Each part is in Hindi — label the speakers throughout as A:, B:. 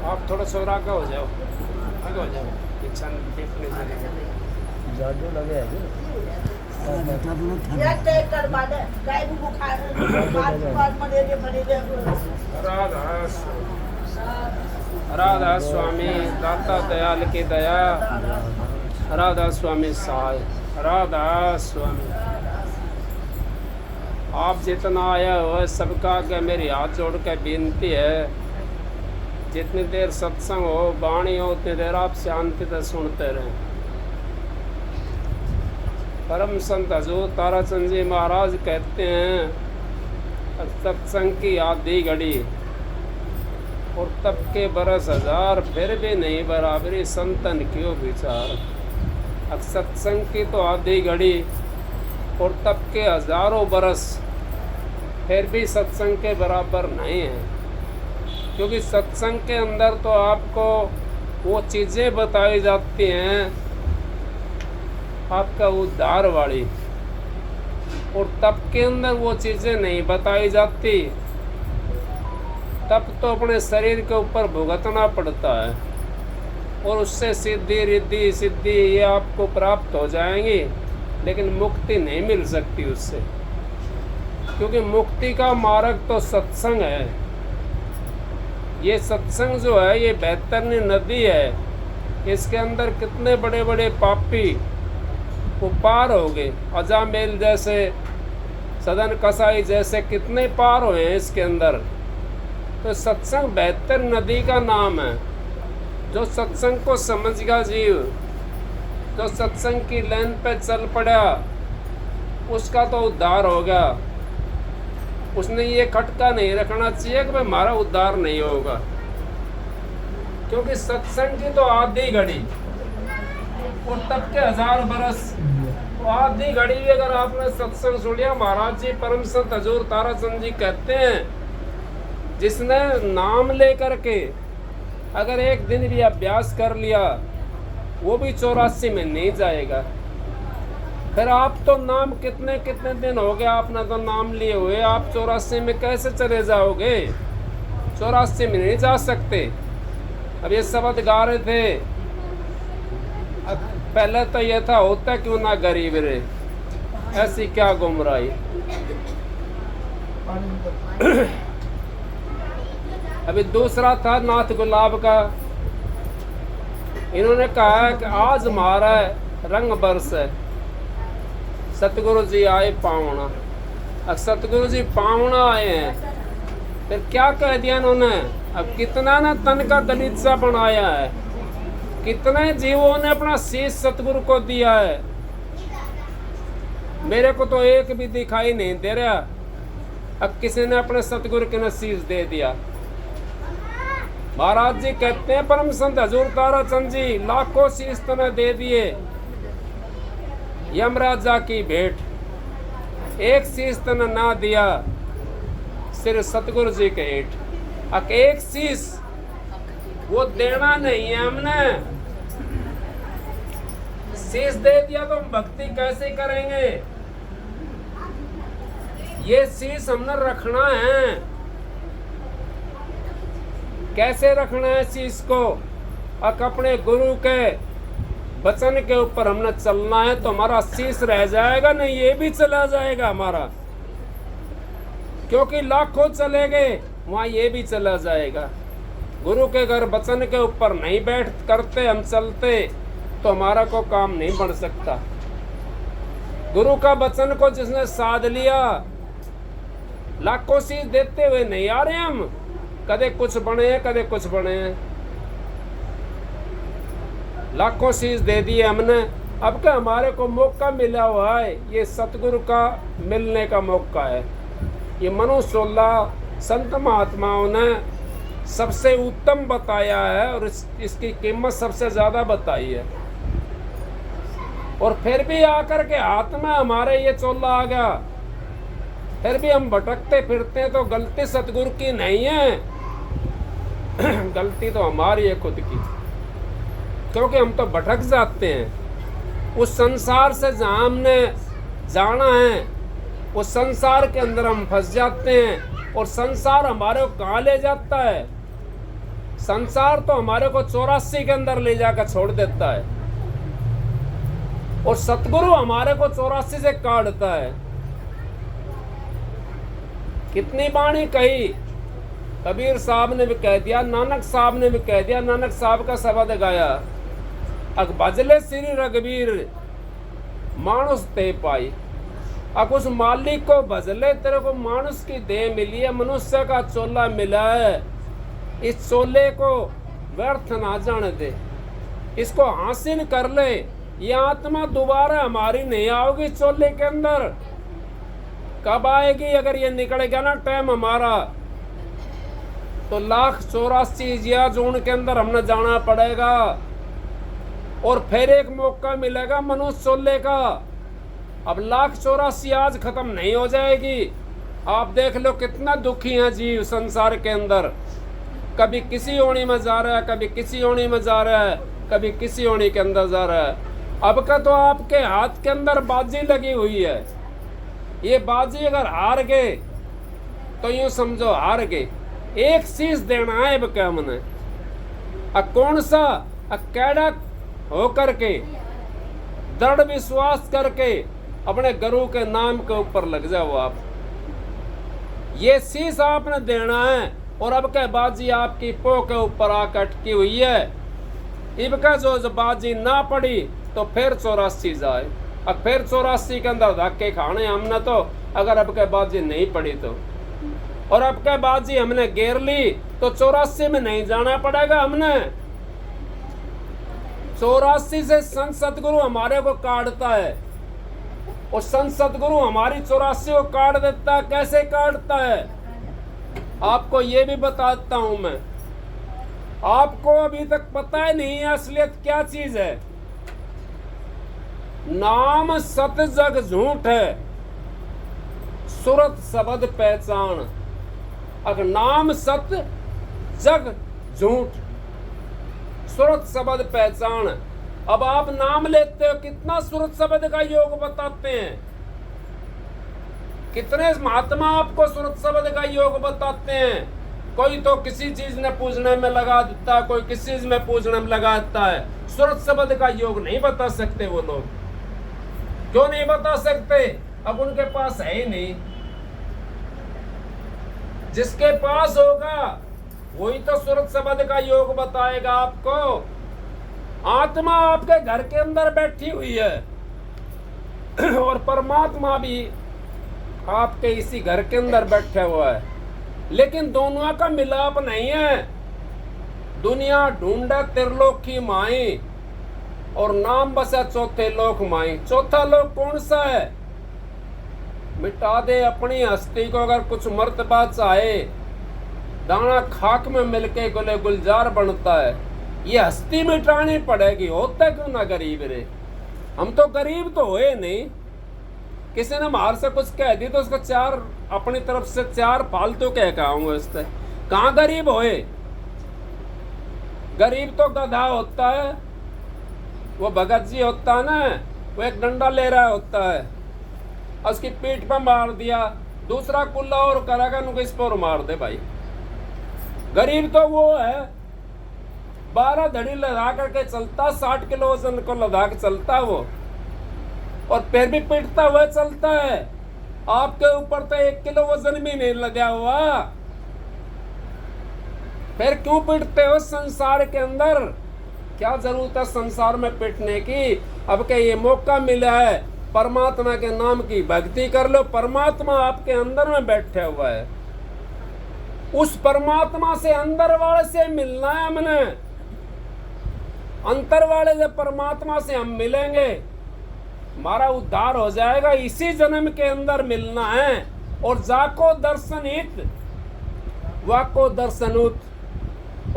A: आप थोड़ा छोरा आगे हो जाओ, आगे हो जाओ। देखने जादू लगे राधा स्वामी दाता दयाल की दया, राधा स्वामी सहाय, राधा स्वामी। आप जितना आया हो सबका आगे मेरी हाथ जोड़ के विनती है, जितनी देर सत्संग हो वाणी हो उतनी देर आप शांति से सुनते रहें। परम संत हजूर ताराचंद जी महाराज कहते हैं सत्संग की आधी घड़ी और तब के बरस हजार फिर भी नहीं बराबरी संतन क्यों विचार। अब सत्संग की तो आधी घड़ी और तब के हजारों बरस फिर भी सत्संग के बराबर नहीं है, क्योंकि सत्संग के अंदर तो आपको वो चीज़ें बताई जाती हैं आपका उद्धार वाली, और तब के अंदर वो चीज़ें नहीं बताई जाती। तब तो अपने शरीर के ऊपर भुगतना पड़ता है और उससे सिद्धि रिद्धि सिद्धि ये आपको प्राप्त हो जाएंगी, लेकिन मुक्ति नहीं मिल सकती उससे, क्योंकि मुक्ति का मार्ग तो सत्संग है। ये सत्संग जो है ये बैतरनी नदी है, इसके अंदर कितने बड़े बड़े पापी वो पार हो गए। अजामेल जैसे, सदन कसाई जैसे कितने पार हुए हैं इसके अंदर। तो सत्संग बेहतर नदी का नाम है। जो सत्संग को समझ गया जीव, जो सत्संग की लाइन पे चल पड़ा, उसका तो उद्धार हो गया। उसने ये खटका नहीं रखना चाहिए कि भाई हमारा उद्धार नहीं होगा, क्योंकि सत्संग की तो आधी घड़ी और तब के हजार बरस, तो आधी घड़ी भी अगर आपने सत्संग सुन लिया। महाराज जी परम संत हजूर ताराचंद जी कहते हैं, जिसने नाम लेकर के अगर एक दिन भी अभ्यास कर लिया वो भी 84 में नहीं जाएगा। फिर आप तो नाम कितने कितने दिन हो गए आपने तो नाम लिए हुए, आप 84 में कैसे चले जाओगे? 84 में नहीं जा सकते। अब ये शब्द गा रहे थे, पहले तो ये था होता क्यों ना गरीब रे, ऐसी क्या गुमराही। अभी दूसरा था नाथ गुलाब का। इन्होंने कहा कि आज हमारा रंग बरस है, सतगुरु जी आए पावना। अब सतगुरु जी पावना आए हैं, फिर क्या कह दिया इन्होंने। अब कितना ने तन का गलीचा बनाया है, कितने जीवों ने अपना शीश सतगुरु को दिया है। मेरे को तो एक भी दिखाई नहीं दे रहा। अब किसी ने अपने सतगुरु के शीश दे दिया। महाराज जी कहते हैं परम संत हजूर ताराचंद जी लाखों शीश तने दे दिए, यमराजा की भेंट, एक शीश तने ना दिया सिर्फ सतगुरु जी के हेठ। अब एक शीश वो देना नहीं है हमने, शीश दे दिया तो हम भक्ति कैसे करेंगे। ये शीश हमने रखना है, कैसे रखना है शीश को। अपने गुरु के वचन के ऊपर हमने चलना है तो हमारा शीश रह जाएगा नहीं, ये भी चला जाएगा हमारा, क्योंकि लाखों चले गए वहां ये भी चला जाएगा। गुरु के घर वचन के ऊपर नहीं बैठ करते हम चलते तो हमारा को काम नहीं बढ़ सकता। गुरु का वचन को जिसने साध लिया, लाखों शीश देते हुए नहीं आ रहे हम, कदे कुछ बने हैं कदे कुछ बने हैं, लाखों शीश दे दिए हमने। अब क्या हमारे को मौका मिला हुआ है, ये सतगुरु का मिलने का मौका है। ये मनुष्योल्ला संत महात्माओं ने सबसे उत्तम बताया है और इसकी कीमत सबसे ज्यादा बताई है। और फिर भी आकर के हाथ में हमारे ये चोला आ गया, फिर भी हम भटकते फिरते हैं तो गलती सतगुरु की नहीं है, गलती तो हमारी है खुद की, क्योंकि हम तो भटक जाते हैं। उस संसार से जहाँ हमने जाना है उस संसार के अंदर हम फंस जाते हैं और संसार हमारे को कहाँ ले जाता है। संसार तो हमारे को 84 के अंदर ले जाकर छोड़ देता है और सतगुरु हमारे को 84 से काटता है। कितनी बाणी कही, कबीर साहब ने भी कह दिया, नानक साहब ने भी कह दिया, नानक साहब का शब्द गाया, अग भजले श्री रघुवीर मानुष ते पाई। अब उस मालिक को भजले, तेरे को मानुष की देह मिली है, मनुष्य का चोला मिला है, इस चोले को व्यर्थ ना जाने दे, इसको हासिल कर ले। ये आत्मा दोबारा हमारी नहीं आओगी चोले के अंदर। कब आएगी? अगर ये निकल गया ना टाइम हमारा तो 1,84,000 या जोन के अंदर हमने जाना पड़ेगा और फिर एक मौका मिलेगा मनुष्य चोले का। अब 1,84,000 आज खत्म नहीं हो जाएगी। आप देख लो कितना दुखी है जीव संसार के अंदर, कभी किसी ओणी में जा रहा है, कभी किसी ओणी में जा रहा है, कभी किसी ओणी के अंदर जा रहा है। अब का तो आपके हाथ के अंदर बाजी लगी हुई है, ये बाजी अगर हार गए तो यूं समझो हार गए। एक शीश देना है अब क्या हमने, कौन सा? कैड़ा होकर के दृढ़ विश्वास करके अपने गुरु के नाम के ऊपर लग जाओ आप। ये शीश आपने देना है और अब क्या बाजी आपकी पो के ऊपर आकर अटकी हुई है। इबका जो बाजी ना पड़ी तो फिर 84 जाए, अब फिर 84 के अंदर धक्के खाने हमने तो, अगर अब क्या बाजी नहीं पड़ी तो। और अब क्या बाजी हमने घेर ली तो 84 में नहीं जाना पड़ेगा हमने। 84 से संत सतगुरु हमारे को काटता है और संत सतगुरु हमारी 84 को काट देता है। कैसे काटता है आपको ये भी बताता हूं मैं। आपको अभी तक पता ही नहीं है असलियत क्या चीज है। नाम सत जग झूठ है, सुरत शब्द पहचान। अगर नाम सत जग झूठ, सुरत शब्द पहचान। अब आप नाम लेते हो, कितना सुरत शब्द का योग बताते हैं, कितने महात्मा आपको सुरत शब्द का योग बताते हैं। कोई तो किसी चीज ने पूजने में लगा देता है, कोई किसी चीज में पूजने में लगा देता है। सुरत शब्द का योग नहीं बता सकते वो लोग। क्यों नहीं बता सकते? अब उनके पास है ही नहीं। जिसके पास होगा वही तो सुरत शब्द का योग बताएगा आपको। आत्मा आपके घर के अंदर बैठी हुई है और परमात्मा भी आपके इसी घर के अंदर बैठा हुआ है, लेकिन दोनों का मिलाप नहीं है। दुनिया ढूंढे त्रिलोक की माई और नाम बसा चौथे लोक माई। चौथा लोक कौन सा है? मिटा दे अपनी हस्ती को अगर कुछ मर्तबा चाहे, दाना खाक में मिलके गुले गुलजार बनता है। ये हस्ती मिटानी पड़ेगी। होता क्यों ना गरीब रे? हम तो गरीब तो हुए नहीं। किसी ने हमारे से कुछ कह दी तो उसको चार अपनी तरफ से चार फालतू कह कहूंगा उससे। कहाँ गरीब होए? गरीब तो गधा होता है, वो भगत जी होता है ना, वो एक डंडा ले रहा होता है, उसकी पीठ पर मार दिया, दूसरा कुल्ला और करेगा नुको इस पर मार दे भाई। गरीब तो वो है 12 धड़ी लगा करके चलता, 60 किलो वजन को लगा के चलता वो, और फिर भी पीटता हुआ चलता है। आपके ऊपर तो 1 किलो वजन भी नहीं लगा हुआ, फिर क्यों पीटते हो संसार के अंदर? क्या जरूरत है संसार में पीटने की? अब के ये मौका मिला है, परमात्मा के नाम की भक्ति कर लो। परमात्मा आपके अंदर में बैठा हुआ है। उस परमात्मा से अंदर वाले से मिलना है हमने। अंतर वाले से परमात्मा से हम मिलेंगे, हमारा उद्धार हो जाएगा। इसी जन्म के अंदर मिलना है। और जाको दर्शनित वाको दर्शनुत,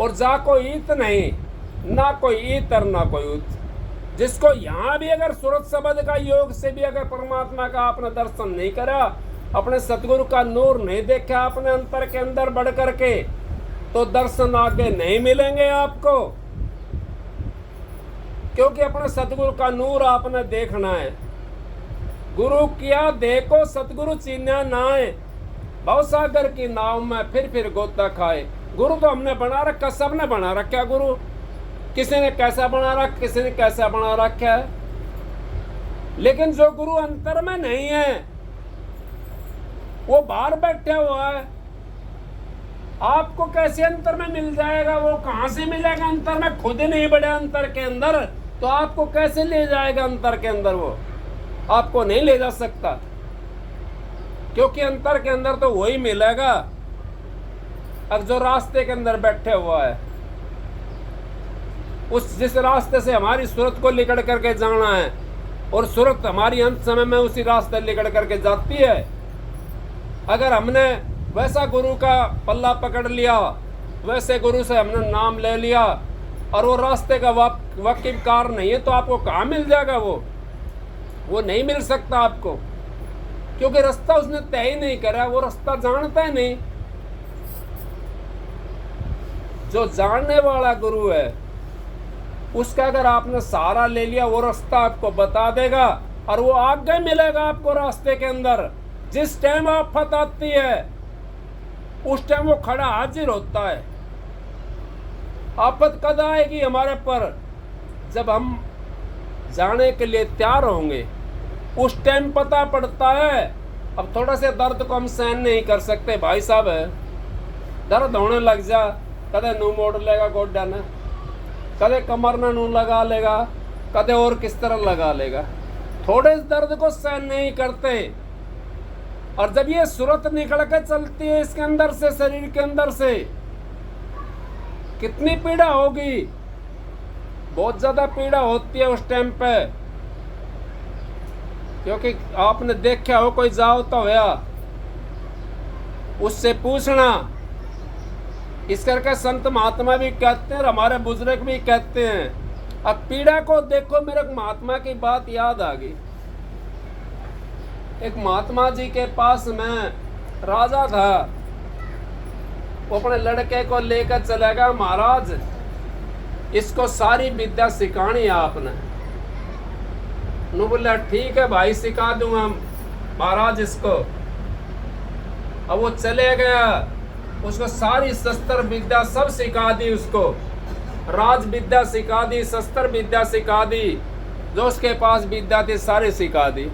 A: और जाको ईत नहीं, ना कोई ईत और ना कोई उत। जिसको यहाँ भी अगर सूरत शब्द का योग से भी अगर परमात्मा का आपने दर्शन नहीं करा, अपने सतगुरु का नूर नहीं देखा अपने अंतर के अंदर बढ़ करके, तो दर्शन आगे नहीं मिलेंगे आपको। क्योंकि अपने सतगुरु का नूर आपने देखना है। गुरु किया देखो सतगुरु चीन्या नाए, भवसागर की नाव में फिर गोता खाए। गुरु तो हमने बना रखा, सबने बना रखा गुरु। किसी ने कैसा बना रखा, किसी ने कैसा बना रखा है, लेकिन जो गुरु अंतर में नहीं है वो बाहर बैठा हुआ है। आपको कैसे अंतर में मिल जाएगा? वो कहां से मिलेगा अंतर में? खुद ही नहीं बढ़े अंतर के अंदर, तो आपको कैसे ले जाएगा अंतर के अंदर? वो आपको नहीं ले जा सकता, क्योंकि अंतर के अंदर तो वही मिलेगा अब जो रास्ते के अंदर बैठे हुआ है। उस जिस रास्ते से हमारी सूरत को लिकड़ करके जाना है, और सूरत हमारी अंत समय में उसी रास्ते लिकड़ करके जाती है। अगर हमने वैसा गुरु का पल्ला पकड़ लिया, वैसे गुरु से हमने नाम ले लिया, और वो रास्ते का वाकिफकार नहीं है, तो आपको कहाँ मिल जाएगा? वो नहीं मिल सकता आपको, क्योंकि रास्ता उसने तय ही नहीं करा, वो रास्ता जानता ही नहीं। जो जानने वाला गुरु है उसका अगर आपने सहारा ले लिया, वो रास्ता आपको बता देगा, और वो आगे मिलेगा आपको रास्ते के अंदर। जिस टाइम आफत आती है उस टाइम वो खड़ा हाजिर होता है। आफत कद आएगी हमारे पर? जब हम जाने के लिए तैयार होंगे, उस टाइम पता पड़ता है। अब थोड़ा से दर्द को हम सहन नहीं कर सकते भाई साहब, है दर्द होने लग जा, कदे नू मोड़ लेगा गोड्डा ने, कदे कमर में नू लगा लेगा, कदे और किस तरह लगा लेगा। थोड़े इस दर्द को सहन नहीं करते, और जब ये सूरत निकल के चलती है इसके अंदर से, शरीर के अंदर से, कितनी पीड़ा होगी? बहुत ज्यादा पीड़ा होती है उस टाइम पे। क्योंकि आपने देखा हो, कोई जाओ तो होया, उससे पूछना। इस करके संत महात्मा भी कहते हैं, हमारे बुजुर्ग भी कहते हैं। अब पीड़ा को देखो, मेरे महात्मा की बात याद आ गई। एक महात्मा जी के पास में राजा था, वो अपने लड़के को लेकर चलेगा, महाराज इसको सारी विद्या सिखानी है आपने। नु बोला ठीक है भाई, सिखा दूंगा महाराज इसको। अब वो चले गया, उसको सारी शस्त्र विद्या सब सिखा दी, उसको राज विद्या सिखा दी, शस्त्र विद्या सिखा दी, जो उसके पास विद्या थी सारी सिखा दी।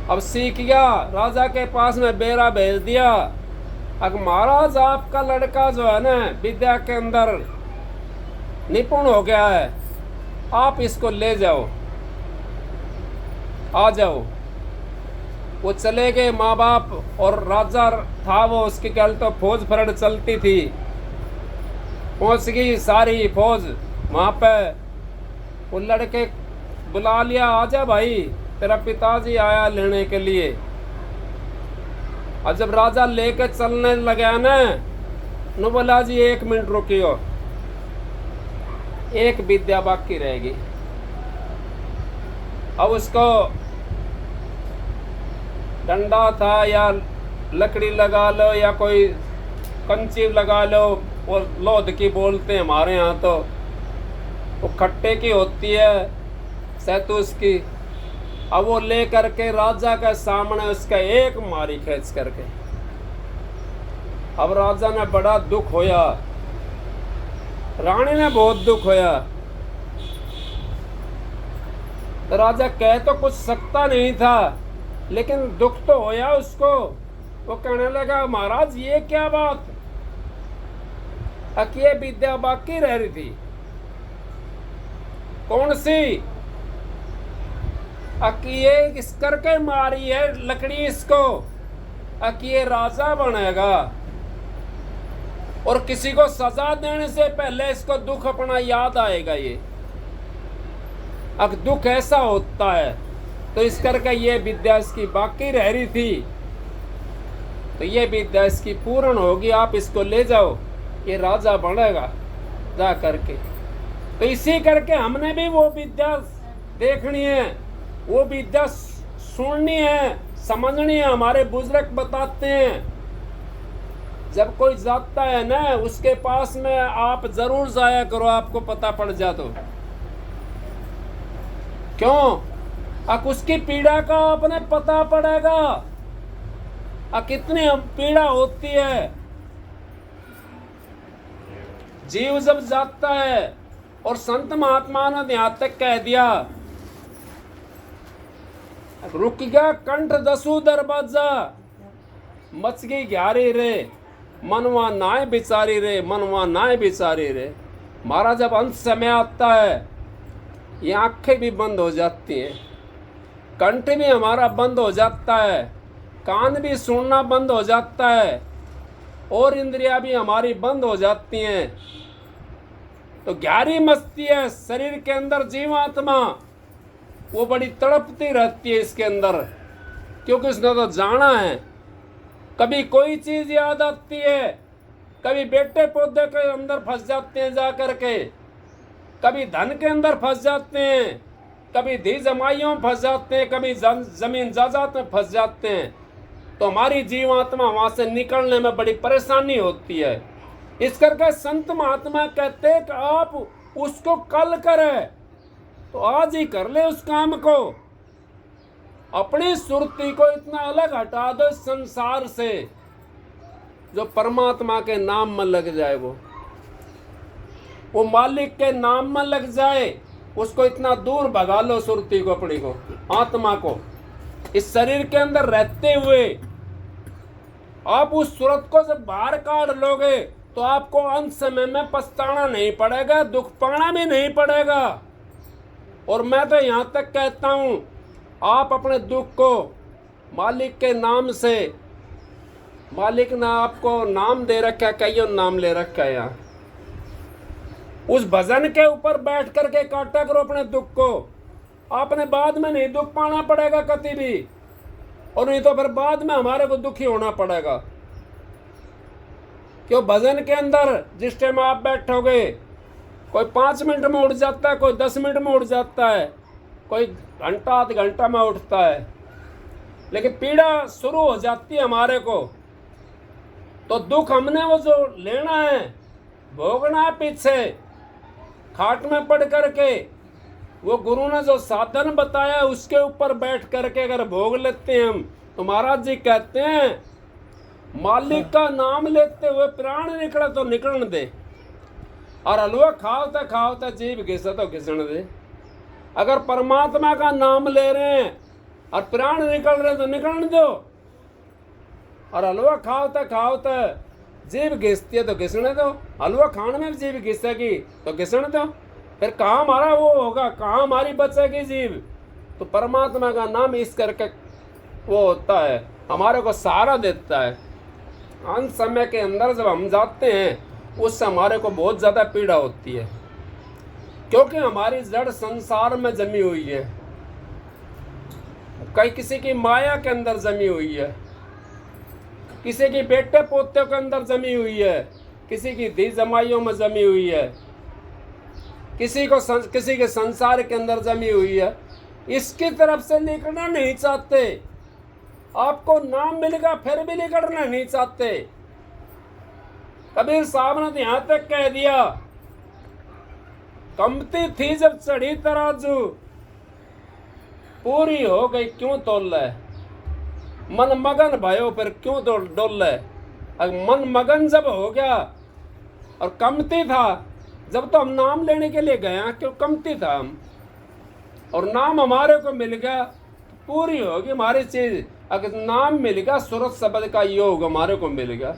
A: अब सीख गया, राजा के पास में बेरा भेज दिया। अब महाराज आपका लड़का जो है ना विद्या के अंदर निपुण हो गया है, आप इसको ले जाओ, आ जाओ। वो चले गए माँ बाप, और राजा था वो, उसकी कल तो फौज फरड़ चलती थी। पहुंच गई सारी फौज वहाँ पे। वो लड़के बुला लिया, आजा भाई तेरा पिताजी आया लेने के लिए। और जब राजा लेके चलने लगा ना, नु बोला जी 1 मिनट रुकियो, एक विद्या बाकी रहेगी। अब उसको डंडा था या लकड़ी लगा लो या कोई कंची लगा लो, और लोध की बोलते हैं हमारे यहाँ, तो वो खट्टे की होती है सैतूस की। अब वो ले करके राजा के सामने उसका एक मारी खींच करके। अब राजा ने बड़ा दुख होया, रानी ने बहुत दुख होया। तो राजा कह तो कुछ सकता नहीं था, लेकिन दुख तो होया उसको। वो कहने लगा महाराज ये क्या बात, ये विद्या बाकी रह रही थी, कौन सी? ये इस करके मारी है लकड़ी इसको, ये राजा बनेगा, और किसी को सजा देने से पहले इसको दुख अपना याद आएगा। ये दुख ऐसा होता है, तो इस करके ये विद्या इसकी बाकी रह रही थी, तो ये विद्या इसकी पूर्ण होगी, आप इसको ले जाओ, ये राजा बनेगा जा करके। तो इसी करके हमने भी वो विद्या देखनी है, वो विद्या सुननी है, समझनी है। हमारे बुजुर्ग बताते हैं, जब कोई जाता है ना उसके पास में आप जरूर जाया करो, आपको पता पड़ जा तो। क्यों? उसकी पीड़ा का अपने पता पड़ेगा, कितनी पीड़ा होती है। जीव जब जाता है, और संत महात्मा ने यहाँ तक कह दिया, रुक गया कंठ दसू दरवाजा, मच गई ग्यारी रे, मनवा नाय बिचारी रे, मनवा नाय बिचारी रे। महाराज जब अंत समय आता है, ये आंखें भी बंद हो जाती हैं, कंठ भी हमारा बंद हो जाता है, कान भी सुनना बंद हो जाता है, और इंद्रियां भी हमारी बंद हो जाती हैं। तो गहरी मस्ती है शरीर के अंदर, जीवात्मा वो बड़ी तड़पती रहती है इसके अंदर, क्योंकि उसने तो जाना है। कभी कोई चीज याद आती है, कभी बेटे पौधे के अंदर फंस जाते हैं जा करके, कभी धन के अंदर फंस जाते हैं, कभी धी जमाइयों में फंस जाते हैं, कभी जमीन जायदाद में फंस जाते हैं। तो हमारी जीवात्मा वहां से निकलने में बड़ी परेशानी होती है। इस करके संत महात्मा कहते हैं कि आप उसको कल करें तो आज ही कर ले उस काम को। अपनी सुरती को इतना अलग हटा दो इस संसार से, जो परमात्मा के नाम में लग जाए, वो मालिक के नाम में लग जाए, उसको इतना दूर भगा लो सुरती को, अपनी को, आत्मा को। इस शरीर के अंदर रहते हुए आप उस सूरत को जब बाहर काट लोगे, तो आपको अंत समय में पछताना नहीं पड़ेगा, दुख पाना भी नहीं पड़ेगा। और मैं तो यहाँ तक कहता हूँ, आप अपने दुख को मालिक के नाम से, मालिक ने आपको नाम दे रखा है, कईयों नाम ले रखा है यहाँ, उस भजन के ऊपर बैठ करके काटा करो अपने दुख को। आपने बाद में नहीं दुख पाना पड़ेगा कभी भी, और नहीं तो फिर बाद में हमारे को दुखी होना पड़ेगा। क्यों? भजन के अंदर जिस टाइम आप बैठोगे, कोई 5 मिनट में उठ जाता है, कोई 10 मिनट में उठ जाता है, कोई घंटा आध घंटा में उठता है, लेकिन पीड़ा शुरू हो जाती है हमारे को। तो दुख हमने वो जो लेना है, भोगना है पीछे खाट में पड़ करके, वो गुरु ने जो साधन बताया उसके ऊपर बैठ करके अगर भोग लेते हैं हम, तो महाराज जी कहते हैं मालिक का नाम लेते हुए प्राण निकले तो निकलने दे, और हलवा खाओ तो जीभ घिसे तो घिसण दे। अगर परमात्मा का नाम ले रहे हैं और प्राण निकल रहे तो निकलने दो। और हलवा खाओ जीभ घिसती है तो घिसने दो। हलवा खाने में जीभ घिसेगी तो घिसने दो। फिर कहाँ हमारा वो होगा, कहाँ हमारी बचेगी जीभ। तो परमात्मा का नाम इस करके वो होता है, हमारे को सहारा देता है। अंत समय के अंदर जब हम जाते हैं उससे हमारे को बहुत ज़्यादा पीड़ा होती है, क्योंकि हमारी जड़ संसार में जमी हुई है, कई किसी की माया के अंदर जमी हुई है, किसी की बेटे पोते के अंदर जमी हुई है, किसी की धी जमाइयों में जमी हुई है, किसी के संसार के अंदर जमी हुई है। इसकी तरफ से निकलना नहीं चाहते। आपको नाम मिलेगा फिर भी निकलना नहीं चाहते। कबीर साहब ने यहां तक कह दिया, कमती थी जब चढ़ी तराजू, पूरी हो गई क्यों तोल है। मन मगन भयो फिर क्यों डोल है। मन मगन जब हो गया और कमती था, जब तो हम नाम लेने के लिए गए, क्यों कमती था हम, और नाम हमारे को मिल गया तो पूरी होगी हमारी चीज। अगर नाम मिल गया, सूरत शब्द का योग हमारे को मिल गया,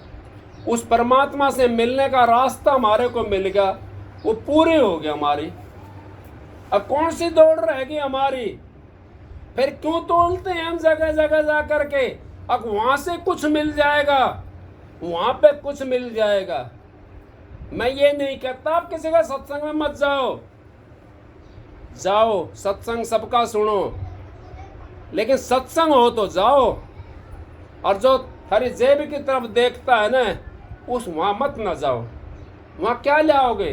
A: उस परमात्मा से मिलने का रास्ता हमारे को मिल गया, वो पूरी हो गया हमारी। अब कौन सी दौड़ रहेगी हमारी। फिर क्यों तोलते हैं हम जगह जगह जा करके। अब वहां से कुछ मिल जाएगा, वहां पे कुछ मिल जाएगा। मैं ये नहीं कहता आप किसी का सत्संग में मत जाओ, जाओ सत्संग सबका सुनो, लेकिन सत्संग हो तो जाओ। और जो थारी जेब की तरफ देखता है ना, उस वहां मत ना जाओ। वहां क्या लाओगे।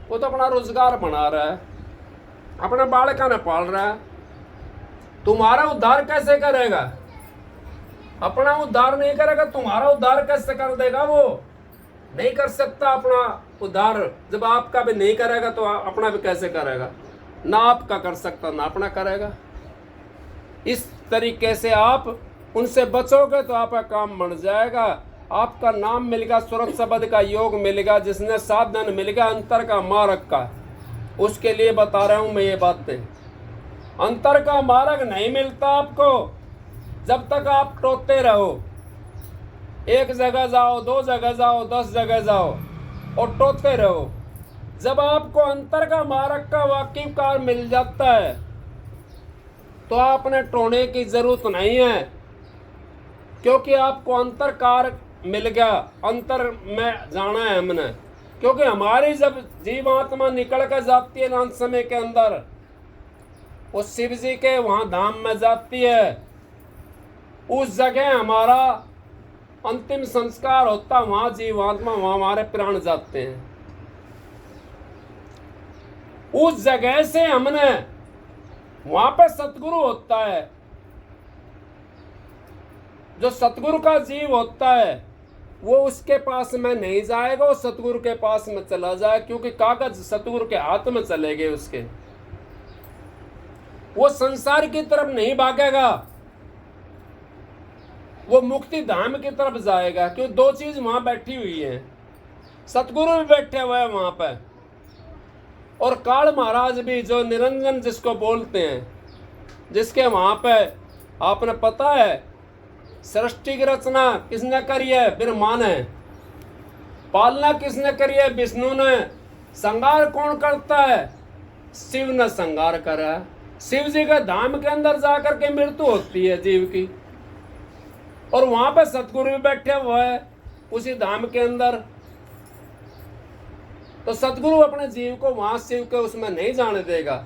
A: वो तो अपना रोजगार बना रहा है, अपने बालका ने पाल रहा है, तुम्हारा उद्धार कैसे करेगा। अपना उद्धार नहीं करेगा, तुम्हारा उद्धार कैसे कर देगा। वो नहीं कर सकता अपना उद्धार। जब आपका भी नहीं करेगा तो अपना भी कैसे करेगा। ना आपका कर सकता ना अपना करेगा। इस तरीके से आप उनसे बचोगे तो आपका काम बन जाएगा। आपका नाम मिलेगा, सूरत शब्द का योग मिलेगा, जिसने साधन मिलेगा अंतर का मार्ग का। उसके लिए बता रहा हूं मैं ये बातें। अंतर का मार्ग नहीं मिलता आपको जब तक आप टोकते रहो। एक जगह जाओ, दो जगह जाओ, 10 जगह जाओ और टोकते रहो। जब आपको अंतर का मार्ग का वाकिफकार मिल जाता है तो आपने टोने की जरूरत नहीं है, क्योंकि आपको अंतर कार मिल गया। अंतर में जाना है हमने, क्योंकि हमारी जब जीवात्मा निकल कर जाती है अंत समय के अंदर, वो शिव जी के वहां धाम में जाती है। उस जगह हमारा अंतिम संस्कार होता, वहां जीवात्मा, वहां हमारे प्राण जाते हैं। उस जगह से हमने, वहां पे सतगुरु होता है। जो सतगुरु का जीव होता है वो उसके पास में नहीं जाएगा, वो सतगुरु के पास में चला जाए, क्योंकि कागज सतगुरु के हाथ में चले गए उसके। वो संसार की तरफ नहीं भागेगा, वो मुक्ति धाम की तरफ जाएगा। क्यों, दो चीज वहां बैठी हुई है। सतगुरु भी बैठे हुए हैं वहां पर, और काल महाराज भी, जो निरंजन जिसको बोलते हैं, जिसके वहां पे आपने पता है सृष्टि की रचना किसने करी है, ब्रह्मा ने। पालना किसने करी है, विष्णु ने। संगार कौन करता है, शिव ने संगार करा है। शिव जी के धाम के अंदर जाकर के मृत्यु होती है जीव की, और वहां पे सतगुरु भी बैठे हुए हैं उसी धाम के अंदर। तो सतगुरु अपने जीव को वहां शिव के उसमें नहीं जाने देगा,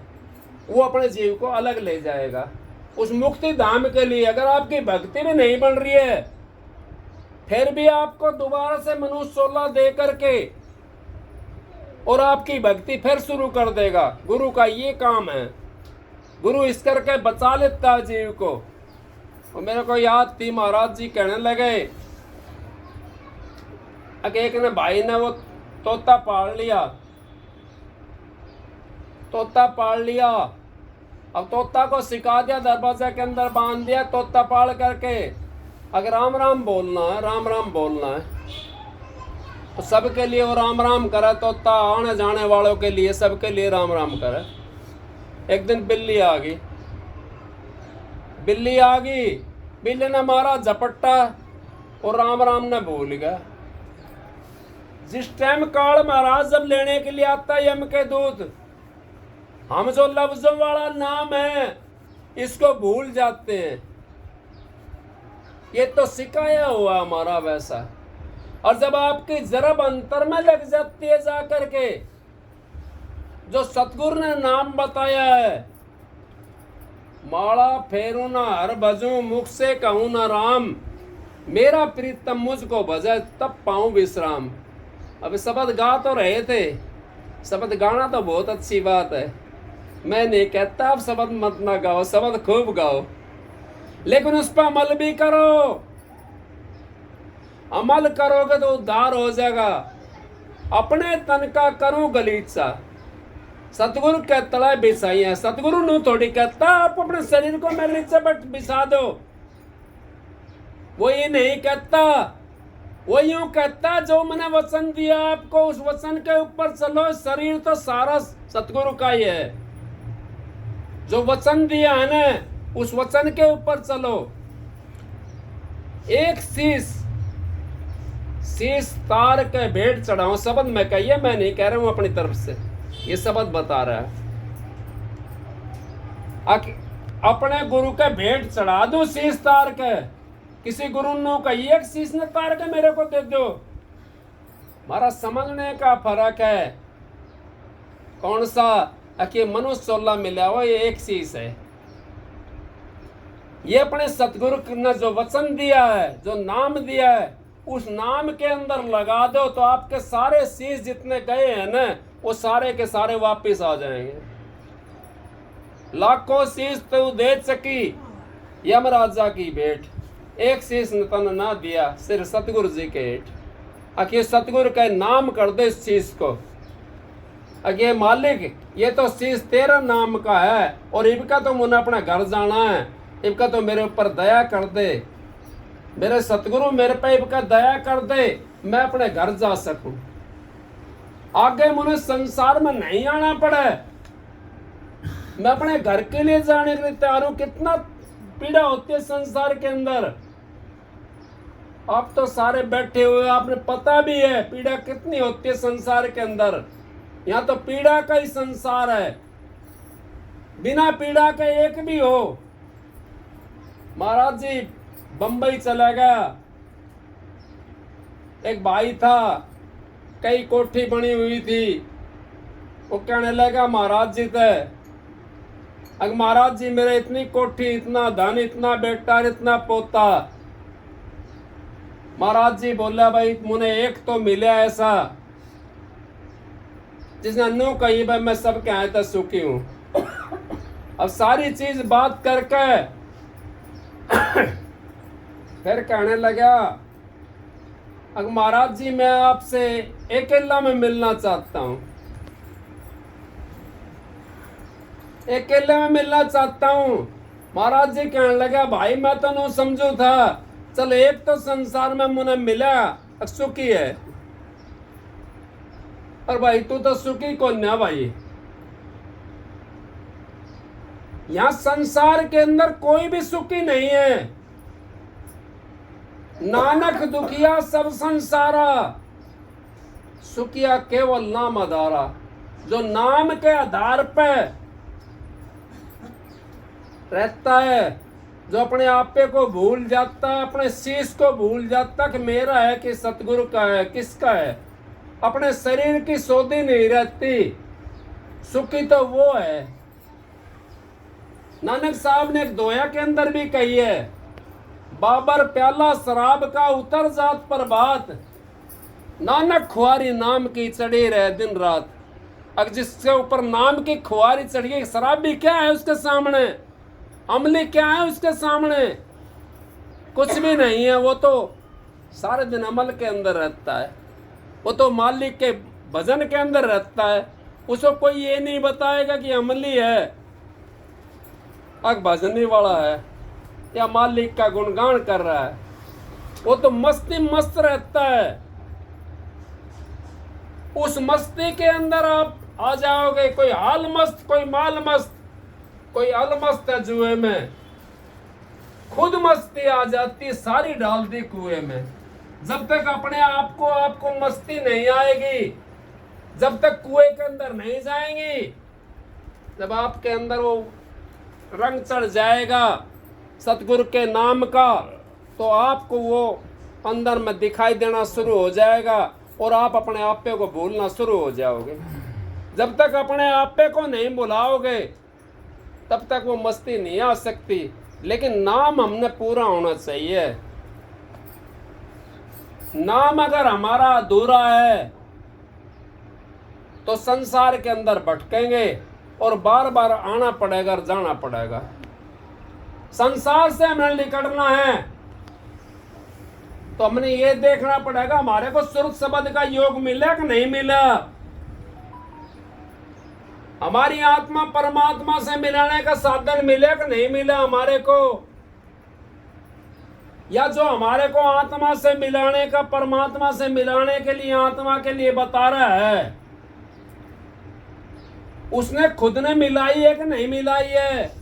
A: वो अपने जीव को अलग ले जाएगा उस मुक्ति धाम के लिए। अगर आपकी भक्ति भी नहीं बन रही है, फिर भी आपको दोबारा से मनुष्य 16 दे करके और आपकी भक्ति फिर शुरू कर देगा। गुरु का ये काम है, गुरु इस करके बचा लेता है जीव को। और मेरे को याद थी, महाराज जी कहने लगे, एक ने भाई ने वो तोता पाल लिया, तोता पाल लिया। अब तोता को सिखा दिया, दरवाजे के अंदर बांध दिया, तोता पाल करके अगर राम राम बोलना है, राम राम बोलना है, तो सबके लिए वो राम राम करे। तोता आने जाने वालों के लिए, सबके लिए राम राम करे। एक दिन बिल्ली आ गई, बिल्ली आ गई, बिल्ली ने मारा झपट्टा और राम राम ने भूल गया। जिस टाइम काल महाराज जब लेने के लिए आता है यम के दूत, हम जो लफ्जों वाला नाम है इसको भूल जाते हैं। ये तो सिखाया हुआ हमारा वैसा। और जब आपकी जरब अंतर में लग जाती है जाकर के, जो सतगुरु ने नाम बताया है, माला फेरू ना हर भजू, मुख से कहूँ ना राम, मेरा प्रीतम मुझको भजे तब पाऊं विश्राम। अभी शब्द गा तो रहे थे, शब्द गाना तो बहुत अच्छी बात है, मैं नहीं कहता आप शब्द मत ना गाओ, शब्द खूब गाओ, लेकिन उस पर अमल भी करो। अमल करोगे तो उद्धार हो जाएगा। अपने तन का करूं गलीचा, सतगुरु के तले बिछाई है। सतगुरु नु थोड़ी कहता आप अपने शरीर को मेरे नीचे बिछा दो, वो ये नहीं कहता। वो यूं कहता जो मैंने वचन दिया आपको उस वचन के ऊपर चलो। शरीर तो सारा सतगुरु का ही है, जो वचन दिया है ना उस वचन के ऊपर चलो। एक शीश तार के भेंट चढ़ाओ, शब्द मैं कहिए, मैं नहीं कह रहा हूं अपनी तरफ से, ये शब्द बता रहा है। अपने गुरु के भेंट चढ़ा दो शीश तार के। किसी गुरु ने कही एक शीश ने तार के मेरे को दे दो। हमारा समझने का फर्क है। कौन सा कि मनुष्य चोला मिला हुआ, ये एक शीश है। ये अपने सतगुरु ने जो वचन दिया है, जो नाम दिया है, उस नाम के अंदर लगा दो तो आपके सारे शीश जितने गए हैं ना वो सारे के सारे वापस आ जाएंगे। लाखों शीश तो दे सकी यमराजा की भेंट, एक शीश ने तन ना दिया सिर्फ सतगुरु जी के हेठ। आखिर सतगुरु का नाम कर दे इस शीश को। अगे मालिक ये तो शीश तेरा नाम का है और इनका तो मुझे अपना घर जाना है, इनका तो मेरे ऊपर दया कर दे, मेरे सतगुरु मेरे पे इनका दया कर दे, मैं अपने घर जा सकूं, आगे मुझे संसार में नहीं आना पड़े, मैं अपने घर के लिए जाने के लिए तैयार हूं। कितना पीड़ा होती है संसार के अंदर। आप तो सारे बैठे हुए, आपने पता भी है पीड़ा कितनी होती है संसार के अंदर। यहाँ तो पीड़ा का ही संसार है, बिना पीड़ा के एक भी हो। महाराज जी बंबई चला गया, एक भाई था, कई कोठी बनी हुई थी, वो कहने लगा महाराज जी थे, अगर महाराज जी मेरे इतनी कोठी, इतना धन, इतना बेटा, इतना पोता। महाराज जी बोला भाई मुझे एक तो मिला ऐसा जिसने नो कही भाई मैं सब के आए तक सुखी हूं। अब सारी चीज बात करके फिर कहने लगा अगर महाराज जी मैं आपसे अकेला में मिलना चाहता हूं, अकेले में मिलना चाहता हूं। महाराज जी कहने लगा भाई मैं तो नहीं समझू था, चल एक तो संसार में मुझे मिला सुखी है, और भाई तू तो सुखी कौन है भाई। यहां संसार के अंदर कोई भी सुखी नहीं है। नानक दुखिया सब संसारा, सुखिया केवल नाम आधारा। जो नाम के आधार पे रहता है, जो अपने आपे को भूल जाता है, अपने शीश को भूल जाता कि मेरा है कि सतगुरु का है, किसका है, अपने शरीर की सौदी नहीं रहती, सुखी तो वो है। नानक साहब ने एक दोया के अंदर भी कही है, बाबर प्याला शराब का उतर जात पर बात, नानक खुआरी नाम की चढ़ी रहे दिन रात। अगर जिसके ऊपर नाम की खुआरी चढ़ी है, शराब भी क्या है उसके सामने, अमली क्या है उसके सामने, कुछ भी नहीं है। वो तो सारे दिन अमल के अंदर रहता है, वो तो मालिक के भजन के अंदर रहता है। उसको कोई ये नहीं बताएगा कि अमली है, अग भजनी वाला है या मालिक का गुणगान कर रहा है। वो तो मस्ती मस्त रहता है। उस मस्ती के अंदर आप आ जाओगे, कोई हाल मस्त, कोई माल मस्त, कोई अलमस्त है जुए में, खुद मस्ती आ जाती, सारी डाल दी कुएं में। जब तक अपने आपको मस्ती नहीं आएगी, जब तक कुएं के अंदर नहीं जाएंगी, जब आपके अंदर वो रंग चढ़ जाएगा सतगुरु के नाम का, तो आपको वो अंदर में दिखाई देना शुरू हो जाएगा और आप अपने आपे को भूलना शुरू हो जाओगे। जब तक अपने आपे को नहीं भुलाओगे तब तक वो मस्ती नहीं आ सकती। लेकिन नाम हमने पूरा होना चाहिए। नाम अगर हमारा अधूरा है तो संसार के अंदर भटकेंगे और बार बार आना पड़ेगा और जाना पड़ेगा। संसार से हमें निकलना है तो हमने ये देखना पड़ेगा हमारे को सुरत शब्द का योग मिला कि नहीं मिला, हमारी आत्मा परमात्मा से मिलाने का साधन मिले कि नहीं मिला हमारे को, या जो हमारे को आत्मा से मिलाने का, परमात्मा से मिलाने के लिए, आत्मा के लिए बता रहा है, उसने खुद ने मिलाई है कि नहीं मिलाई है।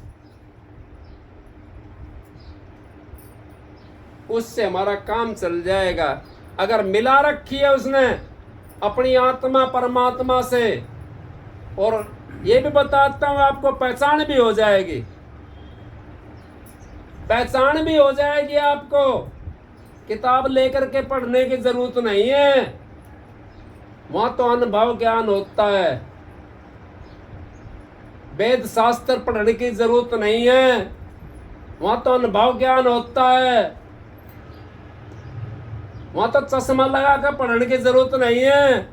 A: उससे हमारा काम चल जाएगा। अगर मिला रखी है उसने अपनी आत्मा परमात्मा से, और ये भी बताता हूं आपको, पहचान भी हो जाएगी, पहचान भी हो जाएगी आपको। किताब लेकर के पढ़ने की जरूरत नहीं है, वहां तो अनुभव ज्ञान होता है। वेद शास्त्र पढ़ने की जरूरत नहीं है, वहां तो अनुभव ज्ञान होता है। वहां तो चश्मा लगा कर पढ़ने की जरूरत नहीं है,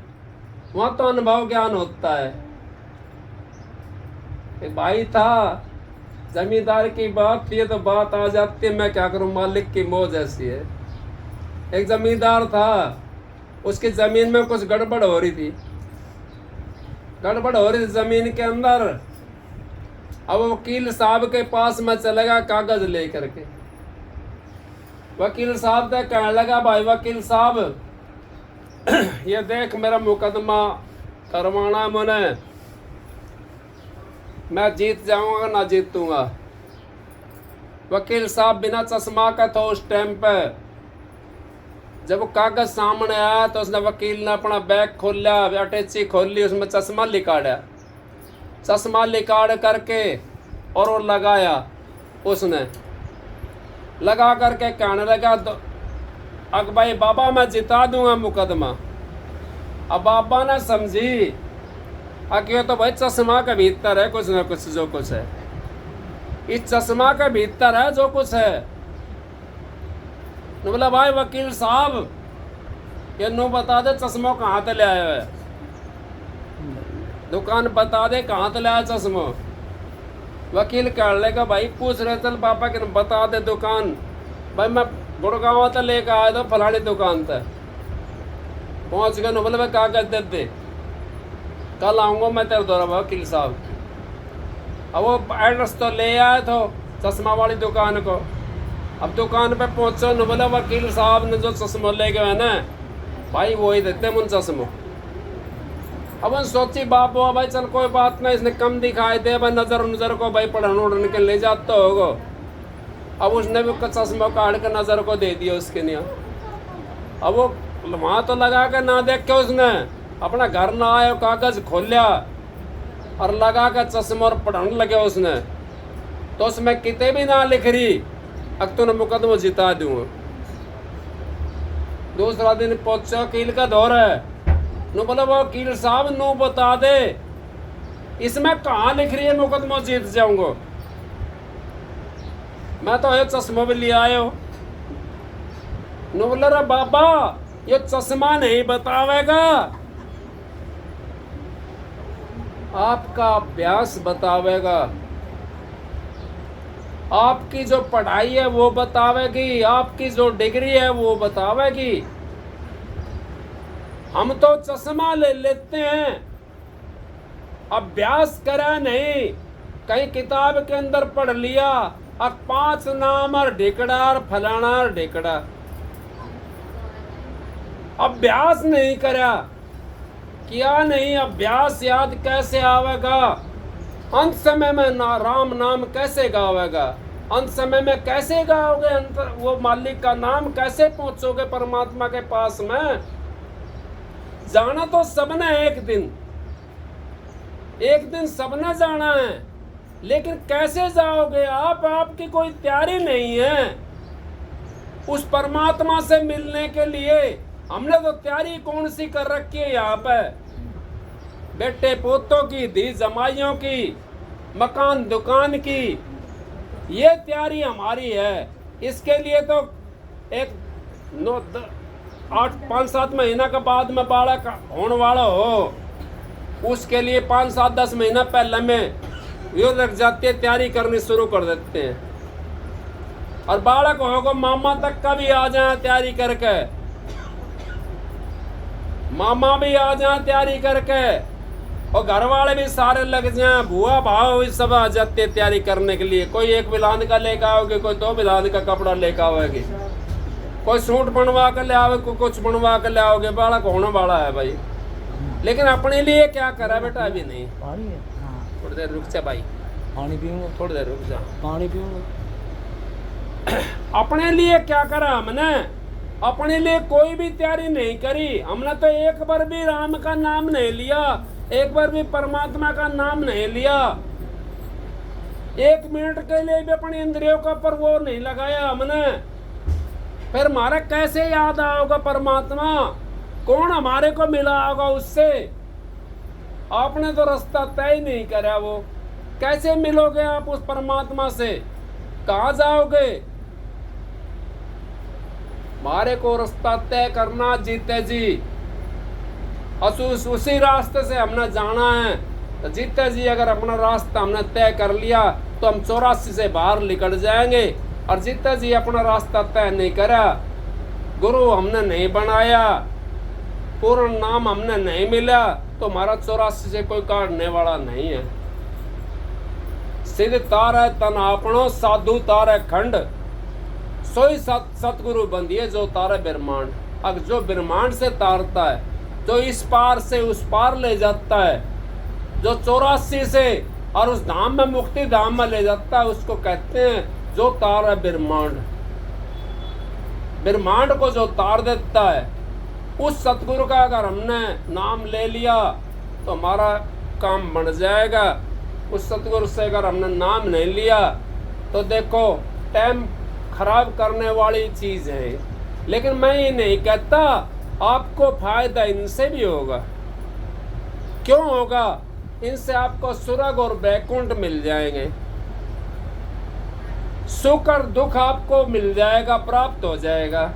A: वहां तो अनुभव ज्ञान होता है। एक भाई था, जमींदार की बात थी तो बात आ जाती है, मैं क्या करूं, मालिक की मौज ऐसी है। एक जमींदार था, उसकी जमीन में कुछ गड़बड़ हो रही थी, गड़बड़ हो रही थी जमीन के अंदर। अब वकील साहब के पास में चलेगा कागज लेकर के। वकील साहब से कहने लगा, भाई वकील साहब ये देख मेरा मुकदमा करवाना मैंने, मैं जीत जाऊंगा ना जीतूंगा। वकील साहब बिना चश्मा का था उस टाइम पे। जब वो कागज सामने आया तो उसने, वकील ने अपना बैग खोल लिया, अटैची खोल ली, उसमें चश्मा निकाला, चश्मा निकाल करके और वो लगाया। उसने लगा करके कहने लगा, अब भाई बाबा मैं जिता दूंगा मुकदमा। अब बाबा ने समझी कि तो भाई चश्मा के भीतर है कुछ ना कुछ, जो कुछ है इस चश्मा के भीतर है जो कुछ है। न बोला, भाई वकील साहब ये नो बता दे चश्मा कहाँ से ले आया है, दुकान बता दे कहाँ से ले आया चश्मा। वकील कह लेगा, भाई पूछ रहे चल पापा के बता दे दुकान। भाई मैं गुड़गांव से लेकर आया था फलानी दुकान से, पहुँच गए। न बोले भाई कागज दे दे, कल आऊँगा मैं तेरे द्वारा वकील साहब। अब वो एड्रेस तो ले आए तो चश्मा वाली दुकान को। अब दुकान पे पहुँचो, न बोला वकील साहब ने जो चश्मा ले गए है ना भाई वही देते मुन चश्मो। अब उन सोची बाबू भाई चल कोई बात नहीं, इसने कम दिखाई दे भाई, नजर को भाई पढ़न उड़न के ले जाता होगा। अब उसने भी चश्मा काट के नजर को दे दिया उसके लिए। अब वो वहाँ तो लगा के ना देख के उसने अपना घर ना आया, कागज खोलिया और लगा के चश्मा और पढ़ने लगे उसने। तो उसमें किते भी ना लिख रही अब तूने मुकदमा जिता दूंगा। दूसरा दिन पहुंचा, वकील का दौर है। नो बोला वो वकील साहब नो बता दे इसमें कहाँ लिख रही है मुकदमा जीत जाऊंगा। मैं तो ये चश्मा भी ले आयो। नो बोला रे बाबा ये चश्मा नहीं बतावेगा, आपका अभ्यास बतावेगा, आपकी जो पढ़ाई है वो बतावेगी, आपकी जो डिग्री है वो बतावेगी। हम तो चश्मा ले लेते हैं, अभ्यास करा नहीं, कहीं किताब के अंदर पढ़ लिया अब 5 नाम और ढिकड़ा और फलाना और ढिकड़ा, अभ्यास नहीं करा, किया नहीं। अभ्यास याद कैसे आवेगा, अंत समय में ना राम नाम कैसे गावेगा, अंत समय में कैसे गाओगे अंतर वो मालिक का नाम, कैसे पहुंचोगे परमात्मा के पास में? जाना तो सबने एक दिन सबने जाना है, लेकिन कैसे जाओगे आप? आपकी कोई तैयारी नहीं है उस परमात्मा से मिलने के लिए। हमने तो तैयारी कौन सी कर रखी है यहाँ पे? बेटे पोतों की, धी जमाइयों की, मकान दुकान की, ये तैयारी हमारी है। इसके लिए तो एक 5-7 महीना के बाद में बालक होने वाला हो, उसके लिए 5-7-10 महीना पहले में यो लग जाती है, तैयारी करनी शुरू कर देते हैं। और बालक होगा मामा तक का भी आ जाए तैयारी करके, मामा भी आ जाए तैयारी करके, और घर वाले भी सारे लग जाए, बुआ भाव सब आ जाते हैं तैयारी करने के लिए। कोई एक बिलान का लेकर आओगे, कोई 2 बिलान का कपड़ा लेकर आओगे, कोई सूट बनवा कर ले आओगे, कोई कुछ बनवा कर ले आओगे। बालक होने वाला है भाई, लेकिन अपने लिए क्या करा बेटा? अभी नहीं।
B: पानी है? हाँ।
A: थोड़ी देर रुक जा भाई,
B: पानी पीऊंगा।
A: थोड़ी देर रुक जा।
B: पानी पीऊंगा।
A: अपने लिए क्या करा हमने? अपने लिए कोई भी तैयारी नहीं करी हमने। तो एक बार भी राम का नाम नहीं लिया, एक बार भी परमात्मा का नाम नहीं लिया, 1 मिनट के लिए भी अपनी इंद्रियों का पर वो नहीं लगाया हमने। फिर हमारा कैसे याद आओगा परमात्मा? कौन हमारे को मिला होगा उससे? आपने तो रास्ता तय नहीं करा, वो कैसे मिलोगे आप उस परमात्मा से? कहाँ जाओगे? हमारे को रास्ता तय करना जीते जी, उसी रास्ते से हमने जाना है। तो जीते जी अगर अपना रास्ता हमने तय कर लिया तो हम 84 से बाहर निकल जाएंगे। और जीते जी अपना रास्ता तय नहीं करा, गुरु हमने नहीं बनाया, पूर्ण नाम हमने नहीं मिला, तो हमारा 84 से कोई काटने वाला नहीं है। सिद्ध तारे तन आपनो, साधु तारे खंड, सोई सतगुरु बंदिए जो तारे ब्रह्मांड। अब जो ब्रह्मांड से तारता है, जो इस पार से उस पार ले जाता है, जो 84 से और उस धाम में मुक्ति धाम में ले जाता है, उसको कहते हैं जो तार है ब्रह्मांड। ब्रह्मांड को जो तार देता है, उस सतगुरु का अगर हमने नाम ले लिया तो हमारा काम बन जाएगा। उस सतगुरु से अगर हमने नाम नहीं लिया तो देखो टाइम खराब करने वाली चीज है। लेकिन मैं ये नहीं कहता, आपको फायदा इनसे भी होगा। क्यों होगा? इनसे आपको स्वर्ग और वैकुंठ मिल जाएंगे, सुख और दुख आपको मिल जाएगा, प्राप्त हो जाएगा।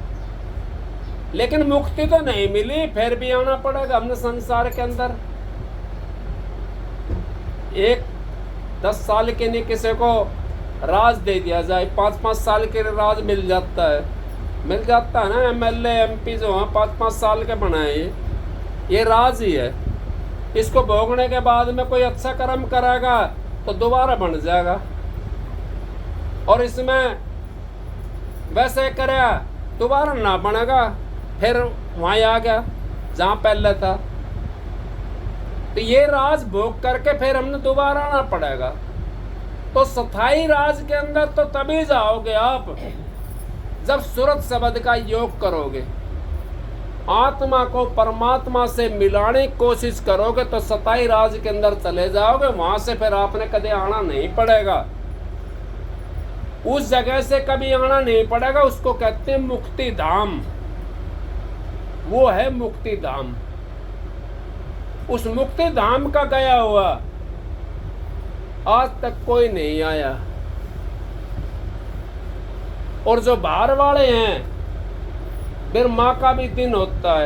A: लेकिन मुक्ति तो नहीं मिली, फिर भी आना पड़ेगा हमने संसार के अंदर। 10 साल के लिए किसी को राज दे दिया जाए, 5-5 साल के राज मिल जाता है ना। MLA MP जो हैं 5-5 साल के बनाए, ये राज ही है। इसको भोगने के बाद में कोई अच्छा कर्म करेगा तो दोबारा बन जाएगा, और इसमें वैसे करे दोबारा ना बनेगा, फिर वहीं आ गया जहाँ पहले था। तो ये राज भोग करके फिर हमने दोबारा आना पड़ेगा। तो स्थायी राज के अंदर तो तभी जाओगे आप जब सूरत शब्द का योग करोगे, आत्मा को परमात्मा से मिलाने की कोशिश करोगे, तो स्थायी राज के अंदर चले जाओगे। वहां से फिर आपने कभी आना नहीं पड़ेगा, उस जगह से कभी आना नहीं पड़ेगा। उसको कहते हैं मुक्ति धाम, वो है मुक्ति धाम। उस मुक्ति धाम का गया हुआ आज तक कोई नहीं आया। और जो बाहर वाले हैं, फिर माँ का भी दिन होता है,